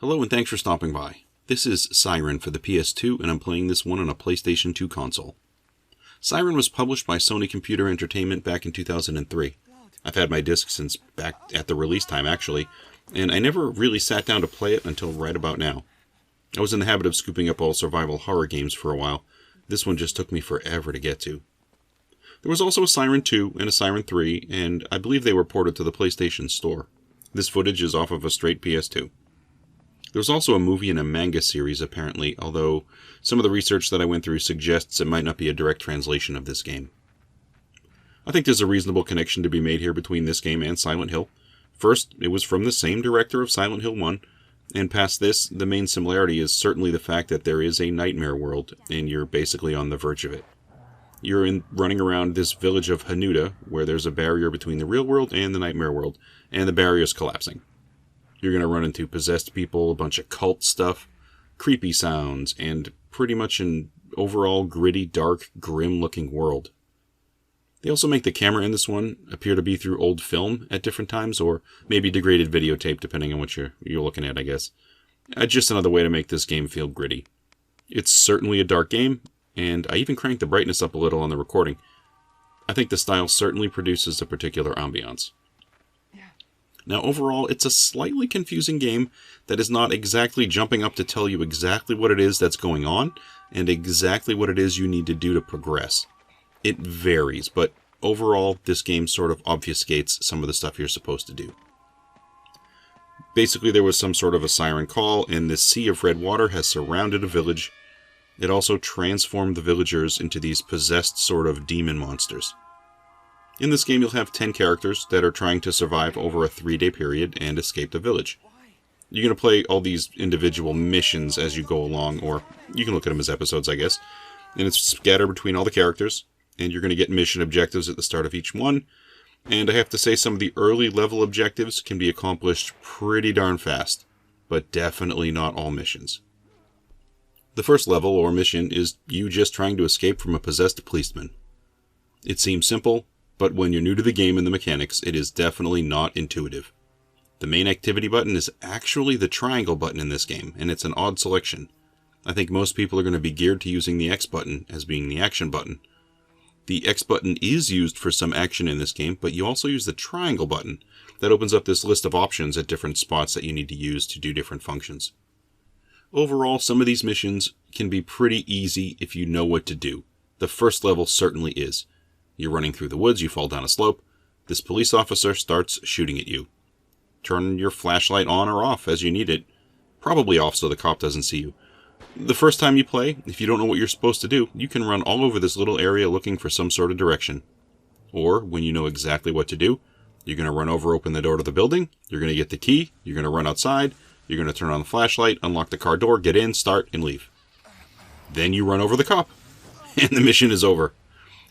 Hello and thanks for stopping by. This is Siren for the PS2 and I'm playing this one on a PlayStation 2 console. Siren was published by Sony Computer Entertainment back in 2003. I've had my disc since back at the release time actually, and I never really sat down to play it until right about now. I was in the habit of scooping up all survival horror games for a while. This one just took me forever to get to. There was also a Siren 2 and a Siren 3, and I believe they were ported to the PlayStation Store. This footage is off of a straight PS2. There was also a movie and a manga series apparently, although some of the research that I went through suggests it might not be a direct translation of this game. I think there's a reasonable connection to be made here between this game and Silent Hill. First, it was from the same director of Silent Hill 1, and past this, the main similarity is certainly the fact that there is a nightmare world, and you're basically on the verge of it. You're running around this village of Hanuta, where there's a barrier between the real world and the nightmare world, and the barrier's collapsing. You're going to run into possessed people, a bunch of cult stuff, creepy sounds, and pretty much an overall gritty, dark, grim-looking world. They also make the camera in this one appear to be through old film at different times, or maybe degraded videotape, depending on what you're looking at, I guess. Just another way to make this game feel gritty. It's certainly a dark game, and I even cranked the brightness up a little on the recording. I think the style certainly produces a particular ambiance. Now overall, it's a slightly confusing game that is not exactly jumping up to tell you exactly what it is that's going on, and exactly what it is you need to do to progress. It varies, but overall, this game sort of obfuscates some of the stuff you're supposed to do. Basically, there was some sort of a siren call, and this sea of red water has surrounded a village. It also transformed the villagers into these possessed sort of demon monsters. In this game, you'll have 10 characters that are trying to survive over a 3-day period and escape the village. You're going to play all these individual missions as you go along, or you can look at them as episodes, I guess. And it's scattered between all the characters, and you're going to get mission objectives at the start of each one. And I have to say some of the early level objectives can be accomplished pretty darn fast, but definitely not all missions. The first level, or mission, is you just trying to escape from a possessed policeman. It seems simple, but when you're new to the game and the mechanics, it is definitely not intuitive. The main activity button is actually the triangle button in this game, and it's an odd selection. I think most people are going to be geared to using the X button as being the action button. The X button is used for some action in this game, but you also use the triangle button. That opens up this list of options at different spots that you need to use to do different functions. Overall, some of these missions can be pretty easy if you know what to do. The first level certainly is. You're running through the woods, you fall down a slope. This police officer starts shooting at you. Turn your flashlight on or off as you need it. Probably off so the cop doesn't see you. The first time you play, if you don't know what you're supposed to do, you can run all over this little area looking for some sort of direction. Or, when you know exactly what to do, you're going to run over, open the door to the building, you're going to get the key, you're going to run outside, you're going to turn on the flashlight, unlock the car door, get in, start, and leave. Then you run over the cop, and the mission is over.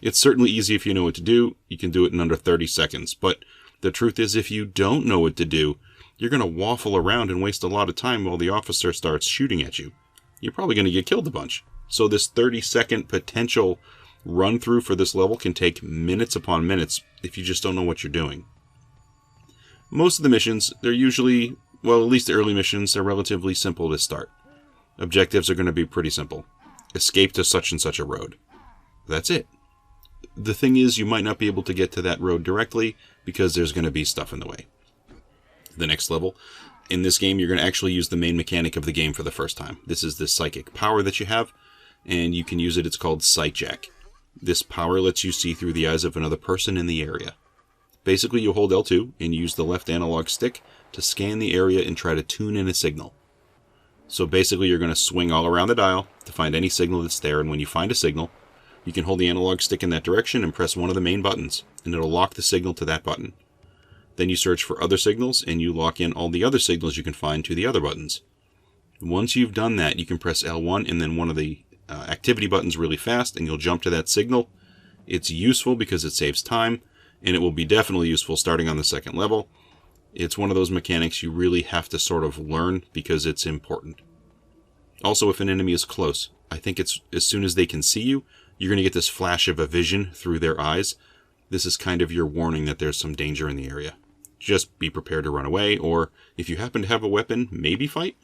It's certainly easy if you know what to do. You can do it in under 30 seconds. But the truth is, if you don't know what to do, you're going to waffle around and waste a lot of time while the officer starts shooting at you. You're probably going to get killed a bunch. So this 30-second potential run-through for this level can take minutes upon minutes if you just don't know what you're doing. Most of the missions, they're usually, well, at least the early missions, are relatively simple to start. Objectives are going to be pretty simple. Escape to such and such a road. That's it. The thing is, you might not be able to get to that road directly because there's going to be stuff in the way. The next level, in this game, you're going to actually use the main mechanic of the game for the first time. This is this psychic power that you have, and you can use it. It's called Sightjack. This power lets you see through the eyes of another person in the area. Basically, you hold L2 and use the left analog stick to scan the area and try to tune in a signal. So basically, you're going to swing all around the dial to find any signal that's there, and when you find a signal, you can hold the analog stick in that direction and press one of the main buttons, and it'll lock the signal to that button. Then you search for other signals, and you lock in all the other signals you can find to the other buttons. Once you've done that, you can press L1 and then one of the activity buttons really fast, and you'll jump to that signal. It's useful because it saves time, and it will be definitely useful starting on the second level. It's one of those mechanics you really have to sort of learn because it's important. Also, if an enemy is close, I think it's as soon as they can see you, you're going to get this flash of a vision through their eyes. This is kind of your warning that there's some danger in the area. Just be prepared to run away, or if you happen to have a weapon, maybe fight.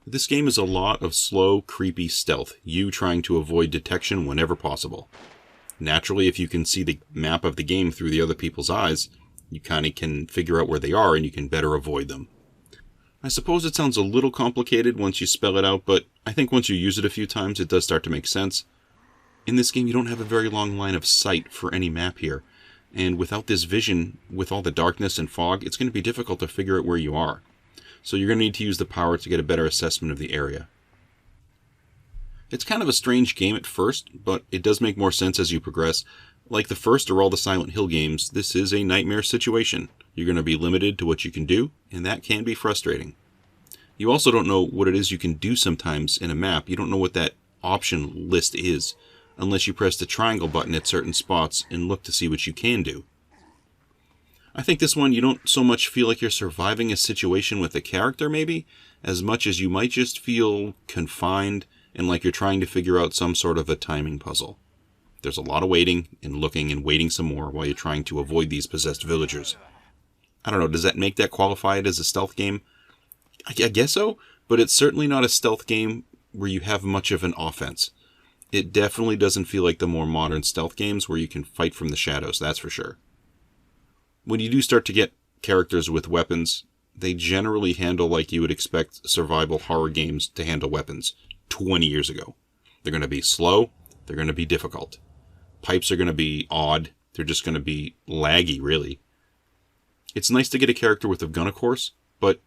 This game is a lot of slow, creepy stealth, you trying to avoid detection whenever possible. Naturally, if you can see the map of the game through the other people's eyes, you kind of can figure out where they are and you can better avoid them. I suppose it sounds a little complicated once you spell it out, but I think once you use it a few times, it does start to make sense. In this game, you don't have a very long line of sight for any map here, and without this vision, with all the darkness and fog, it's going to be difficult to figure out where you are. So you're going to need to use the power to get a better assessment of the area. It's kind of a strange game at first, but it does make more sense as you progress. Like the first or all the Silent Hill games, this is a nightmare situation. You're going to be limited to what you can do, and that can be frustrating. You also don't know what it is you can do sometimes in a map. You don't know what that option list is, unless you press the triangle button at certain spots and look to see what you can do. I think this one you don't so much feel like you're surviving a situation with a character maybe, as much as you might just feel confined and like you're trying to figure out some sort of a timing puzzle. There's a lot of waiting and looking and waiting some more while you're trying to avoid these possessed villagers. I don't know, does that make that qualify it as a stealth game? I guess so, but it's certainly not a stealth game where you have much of an offense. It definitely doesn't feel like the more modern stealth games where you can fight from the shadows, that's for sure. When you do start to get characters with weapons, they generally handle like you would expect survival horror games to handle weapons 20 years ago. They're going to be slow, they're going to be difficult. Pipes are going to be odd, they're just going to be laggy, really. It's nice to get a character with a gun, of course, but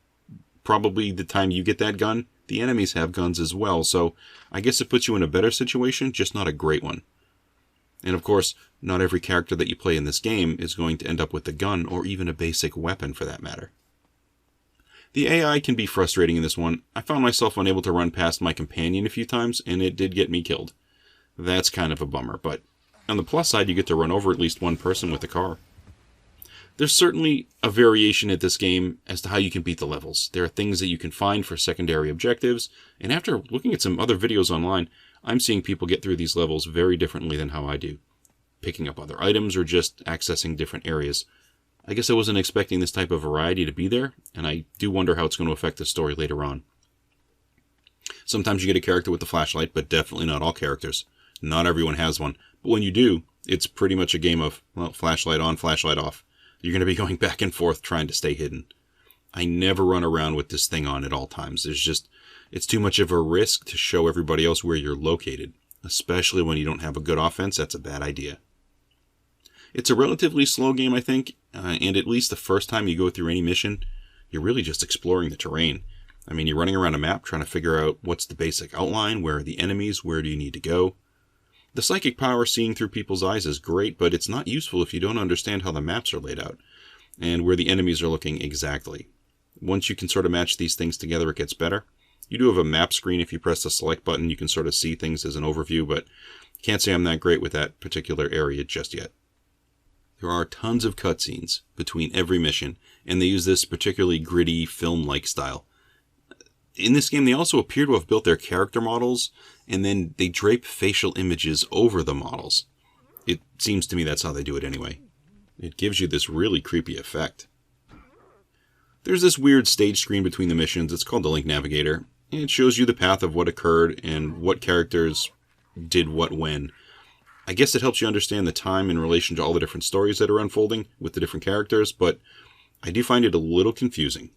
probably the time you get that gun, the enemies have guns as well, so I guess it puts you in a better situation, just not a great one. And of course, not every character that you play in this game is going to end up with a gun or even a basic weapon for that matter. The AI can be frustrating in this one. I found myself unable to run past my companion a few times, and it did get me killed. That's kind of a bummer, but on the plus side, you get to run over at least one person with a car. There's certainly a variation at this game as to how you can beat the levels. There are things that you can find for secondary objectives, and after looking at some other videos online, I'm seeing people get through these levels very differently than how I do. Picking up other items or just accessing different areas. I guess I wasn't expecting this type of variety to be there, and I do wonder how it's going to affect the story later on. Sometimes you get a character with a flashlight, but definitely not all characters. Not everyone has one, but when you do, it's pretty much a game of, well, flashlight on, flashlight off. You're going to be going back and forth trying to stay hidden. I never run around with this thing on at all times. It's too much of a risk to show everybody else where you're located. Especially when you don't have a good offense, that's a bad idea. It's a relatively slow game, I think, and at least the first time you go through any mission, you're really just exploring the terrain. I mean, you're running around a map trying to figure out what's the basic outline, where are the enemies, where do you need to go. The psychic power seeing through people's eyes is great, but it's not useful if you don't understand how the maps are laid out, and where the enemies are looking exactly. Once you can sort of match these things together, it gets better. You do have a map screen. If you press the select button, you can sort of see things as an overview, but can't say I'm that great with that particular area just yet. There are tons of cutscenes between every mission, and they use this particularly gritty, film-like style. In this game, they also appear to have built their character models, and then they drape facial images over the models. It seems to me that's how they do it anyway. It gives you this really creepy effect. There's this weird stage screen between the missions. It's called the Link Navigator. It shows you the path of what occurred and what characters did what when. I guess it helps you understand the time in relation to all the different stories that are unfolding with the different characters, but I do find it a little confusing.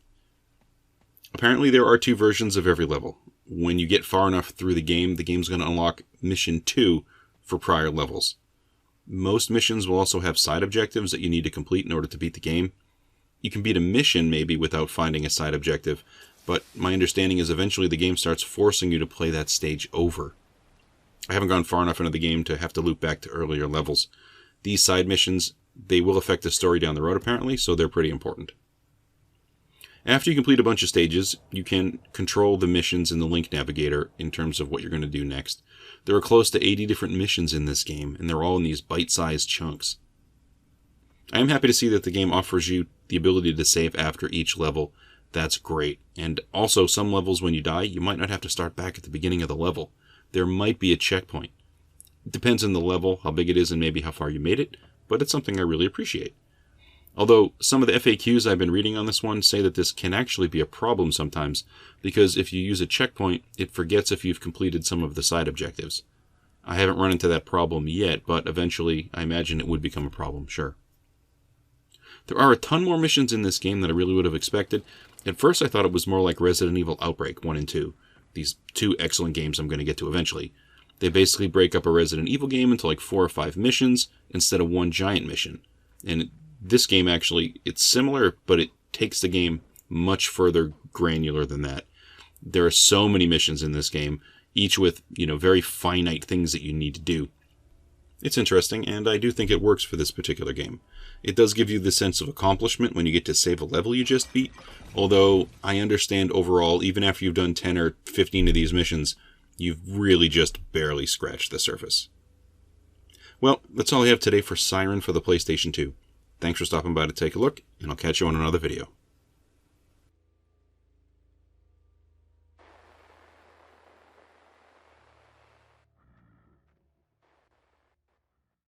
Apparently there are 2 versions of every level. When you get far enough through the game's going to unlock Mission 2 for prior levels. Most missions will also have side objectives that you need to complete in order to beat the game. You can beat a mission maybe without finding a side objective, but my understanding is eventually the game starts forcing you to play that stage over. I haven't gone far enough into the game to have to loop back to earlier levels. These side missions, they will affect the story down the road apparently, so they're pretty important. After you complete a bunch of stages, you can control the missions in the Link Navigator in terms of what you're going to do next. There are close to 80 different missions in this game, and they're all in these bite-sized chunks. I am happy to see that the game offers you the ability to save after each level. That's great. And also, some levels when you die, you might not have to start back at the beginning of the level. There might be a checkpoint. It depends on the level, how big it is, and maybe how far you made it, but it's something I really appreciate. Although some of the FAQs I've been reading on this one say that this can actually be a problem sometimes, because if you use a checkpoint, it forgets if you've completed some of the side objectives. I haven't run into that problem yet, but eventually I imagine it would become a problem, sure. There are a ton more missions in this game than I really would have expected. At first I thought it was more like Resident Evil Outbreak 1 and 2. These two excellent games I'm going to get to eventually. They basically break up a Resident Evil game into like 4 or 5 missions instead of one giant mission. And this game actually, it's similar, but it takes the game much further granular than that. There are so many missions in this game, each with, very finite things that you need to do. It's interesting, and I do think it works for this particular game. It does give you the sense of accomplishment when you get to save a level you just beat, although I understand overall, even after you've done 10 or 15 of these missions, you've really just barely scratched the surface. Well, that's all I have today for Siren for the PlayStation 2. Thanks for stopping by to take a look, and I'll catch you on another video.